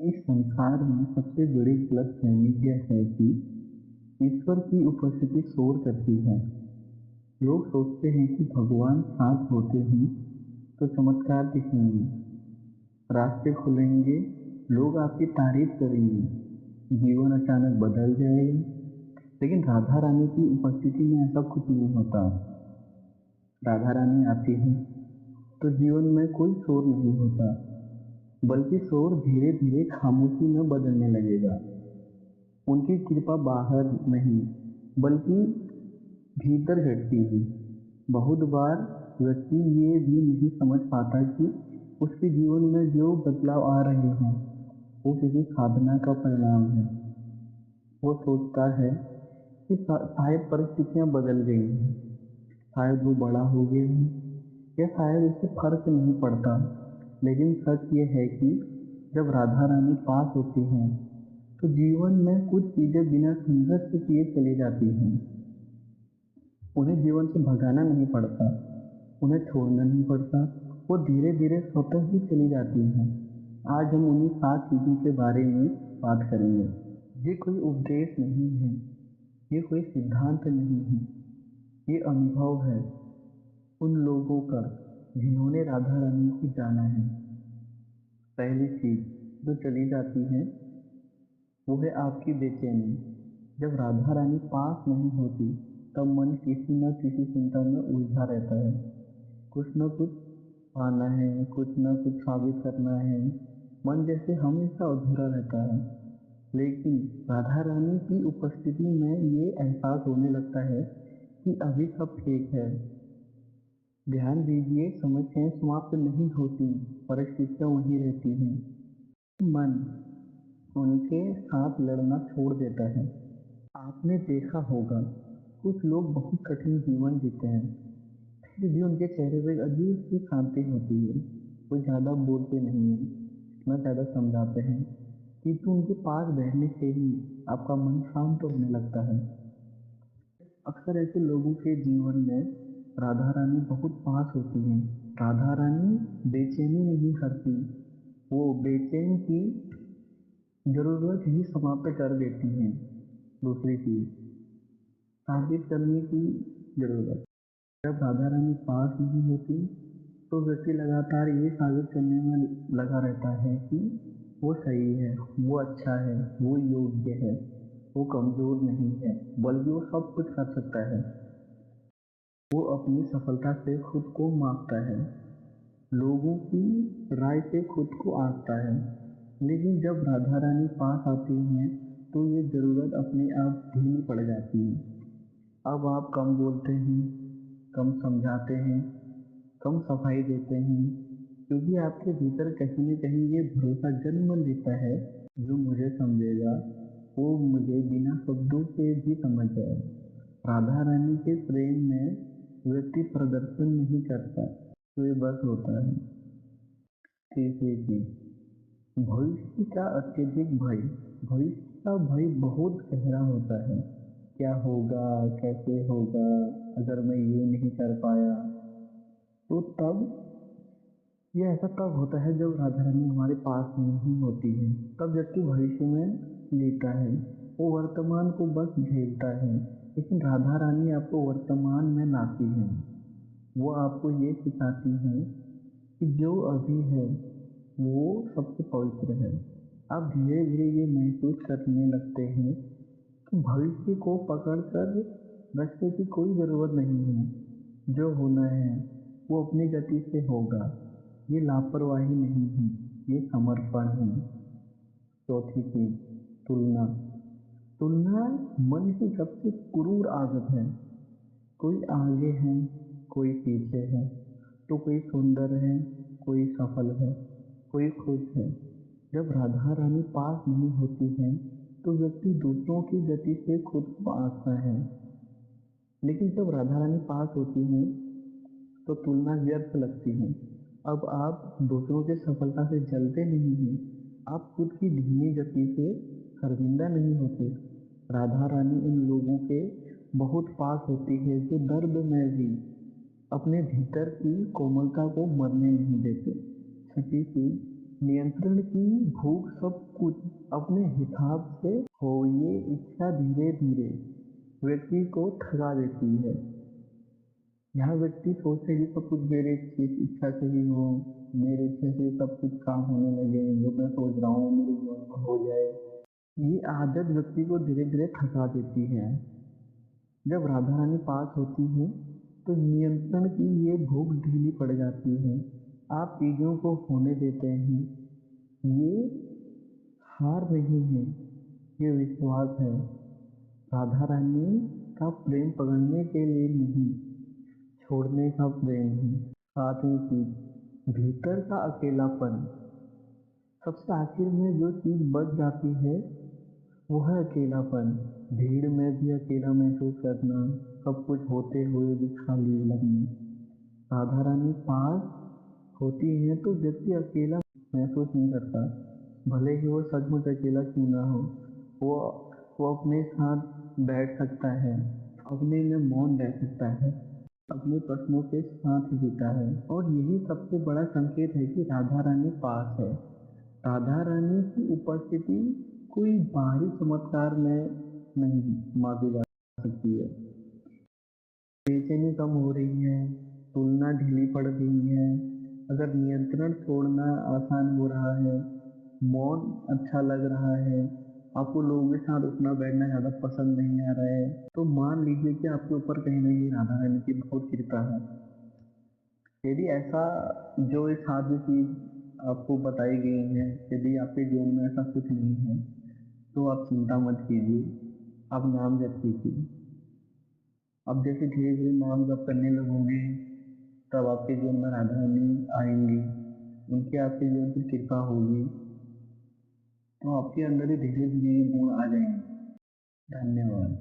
इस संसार में सबसे बड़ी गलतफहमी यह है कि ईश्वर की उपस्थिति शोर करती है। लोग सोचते हैं कि भगवान साथ होते हैं तो चमत्कार दिखेंगे, रास्ते खुलेंगे, लोग आपकी तारीफ करेंगे, जीवन अचानक बदल जाएगा। लेकिन राधा रानी की उपस्थिति में ऐसा कुछ नहीं होता। राधा रानी आती है तो जीवन में कोई शोर नहीं होता, बल्कि शोर धीरे धीरे खामोशी में बदलने लगेगा। उनकी कृपा बाहर नहीं, बल्कि भीतर घटती है। बहुत बार व्यक्ति ये भी नहीं समझ पाता कि उसके जीवन में जो बदलाव आ रहे हैं वो किसी साधना का परिणाम है। वो सोचता है कि शायद परिस्थितियां बदल गई हैं, शायद वो बड़ा हो गया है, या शायद उससे फर्क नहीं पड़ता। लेकिन सच ये है कि जब राधा रानी पास होती हैं तो जीवन में कुछ चीजें बिना संघर्ष किए चली जाती हैं। उन्हें जीवन से भगाना नहीं पड़ता, उन्हें छोड़ना नहीं पड़ता, वो धीरे धीरे स्वतः ही चली जाती हैं। आज हम उन्हीं 7 चीज़ों के बारे में बात करेंगे। ये कोई उपदेश नहीं है, ये कोई सिद्धांत नहीं है, ये अनुभव है उन लोगों का जिन्होंने राधा रानी को जाना है। पहली चीज जो चली जाती है वो है आपकी बेचैनी। जब राधा रानी पास नहीं होती तब मन किसी न किसी चिंता में उलझा रहता है। कुछ न कुछ पाना है, कुछ न कुछ साबित करना है। मन जैसे हमेशा अधूरा रहता है। लेकिन राधा रानी की उपस्थिति में ये एहसास होने लगता है कि अभी सब ठीक है। ध्यान दीजिए, समस्याएं समाप्त नहीं होती, परिस्थितियां वही रहती हैं। मन उनके साथ लड़ना छोड़ देता है। आपने देखा होगा कुछ लोग बहुत कठिन जीवन जीते हैं, फिर भी उनके चेहरे पे एक अजीब सी शांति होती है। वो ज़्यादा बोलते नहीं हैं, न ज़्यादा समझाते हैं, किंतु उनके पास बैठने से ही आपका मन शांत होने लगता है। अक्सर ऐसे लोगों के जीवन में राधा रानी बहुत पास होती हैं। राधा रानी बेचैनी नहीं करती, वो बेचैन की जरूरत ही समाप्त कर देती हैं। दूसरी चीज, साबित करने की जरूरत। जब राधा रानी पास नहीं होती तो व्यक्ति लगातार ये साबित करने में लगा रहता है कि वो सही है, वो अच्छा है, वो योग्य है, वो कमजोर नहीं है, बल्कि वो सब कुछ कर सकता है। वो अपनी सफलता से खुद को मापता है, लोगों की राय से खुद को आंकता है। लेकिन जब राधा रानी पास आती हैं तो ये जरूरत अपने आप धीमी पड़ जाती है। अब आप कम बोलते हैं, कम समझाते हैं, कम सफाई देते हैं, क्योंकि आपके भीतर कहीं न कहीं ये भरोसा जन्म लेता है, जो मुझे समझेगा वो मुझे बिना शब्दों के भी समझ जाएगा। राधा रानी के प्रेम में व्यक्ति प्रदर्शन नहीं करता, तो ये बस होता है। तीसरी चीज, भविष्य का अत्यधिक भय। भविष्य का भय बहुत गहरा होता है। क्या होगा, कैसे होगा, अगर मैं ये नहीं कर पाया। तो तब ये ऐसा तब होता है जब राधा रानी हमारे पास नहीं होती है। तब व्यक्ति भविष्य में जीता है, वो वर्तमान को बस झेलता है। लेकिन राधा रानी आपको वर्तमान में लाती है। वो आपको ये सिखाती है कि जो अभी है वो सबसे पवित्र है। आप धीरे धीरे ये महसूस करने लगते हैं कि भविष्य को पकड़ कर रखने की कोई ज़रूरत नहीं है। जो होना है वो अपनी गति से होगा। ये लापरवाही नहीं है, ये समर्पण है। चौथी चीज, तुलना। तुलना मन की सबसे क्रूर आदत है। कोई आगे है, कोई पीछे है, तो कोई सुंदर है, कोई सफल है, कोई खुश है। जब राधा रानी पास नहीं होती है तो व्यक्ति दूसरों की गति से खुद को आंकता है। लेकिन जब राधा रानी पास होती हैं तो तुलना व्यर्थ लगती है। अब आप दूसरों की सफलता से जलते नहीं हैं, आप खुद की धीमी गति से शर्मिंदा नहीं होते। राधा रानी उन लोगों के बहुत पास होती है जो दर्द में भी अपने भीतर की कोमलता को मरने नहीं देते। छठी चीज, नियंत्रण की भूख सब कुछ अपने हिसाब से हो, ये इच्छा धीरे धीरे व्यक्ति को थका देती है। यह व्यक्ति सोचते कि सब कुछ मेरे इच्छा से ही हो, मेरे इच्छा से सब कुछ काम होने लगे, जो मैं सोच रहा हूँ मेरे जीवन में हो जाए। ये आदत व्यक्ति को धीरे धीरे थका देती है। जब राधा रानी पास होती है तो नियंत्रण की ये भूख ढीली पड़ जाती है। आप चीजों को होने देते हैं। ये हार नहीं है, ये विश्वास है। राधा रानी का प्रेम पकड़ने के लिए नहीं, छोड़ने का प्रेम है। सातवीं चीज, भीतर का अकेलापन। सबसे आखिर में जो चीज बच जाती है वो है अकेलापन। भीड़ में भी अकेला महसूस करना, सब कुछ होते हुए भी खाली लगना। राधा रानी पास होती है तो व्यक्ति अकेला महसूस नहीं करता, भले ही वो सचमुच अकेला क्यों ना हो। वो वो अपने साथ बैठ सकता है, अपने में मौन रह सकता है, अपने प्रश्नों के साथ जीता है। और यही सबसे बड़ा संकेत है कि राधा रानी पास है। राधा रानी की उपस्थिति कोई बाहरी चमत्कार में नहीं मापी जा सकती है। बेचैनी कम हो रही है, तुलना ढीली पड़ गई है, अगर नियंत्रण छोड़ना आसान हो रहा है, मौन अच्छा लग रहा है, आपको लोगों के साथ उठना बैठना ज़्यादा पसंद नहीं आ रहा है, तो मान लीजिए कि आपके ऊपर कहीं ना कहीं राधा रानी की बहुत कृपा है। यदि ऐसा जो इस सारी चीज आपको बताई गई है, यदि आपके जीवन में ऐसा कुछ नहीं है तो आप चिंता मत कीजिए, आप नाम जप कीजिए। अब जैसे धीरे धीरे नाम जप करने लगोगे तब आपके जीवन में राधा रानी आएंगी, उनकी आपके जीवन पर कृपा होगी, तो आपके अंदर ही धीरे धीरे ये गुण आ जाएंगे। धन्यवाद।